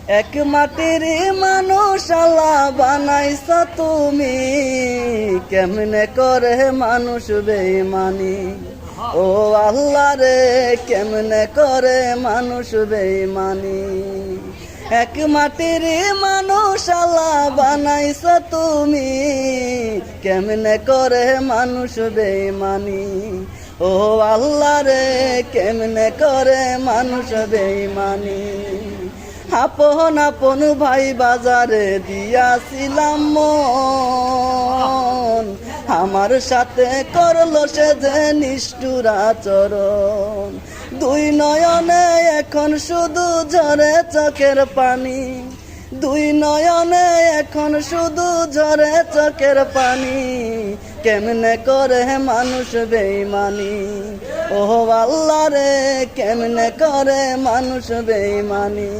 এক মাটির মানুষ আল্লাহ বানাইছ তুমি, কেমনে করে মানুষ বেঈমানি। ও আল্লাহ রে, কেমনে করে মানুষ বেঈমানি। এক মাটির মানুষ আল্লাহ বানাইছ তুমি, কেমনে করে মানুষ বেঈমানি। ও আল্লাহ রে, কেমনে করে মানুষ বেঈমানি। আপন আপন ভাই বাজারে দিয়াছিলাম মন, আমার সাথে করলো সে যে নিষ্ঠুর আচরণ। দুই নয়নে এখন শুধু ঝরে চোখের পানি, দুই নয়নে এখন শুধু ঝরে চোখের পানি। কেমনে করে মানুষ বেঈমানি। ও আল্লাহ রে, কেমনে করে মানুষ বেঈমানি।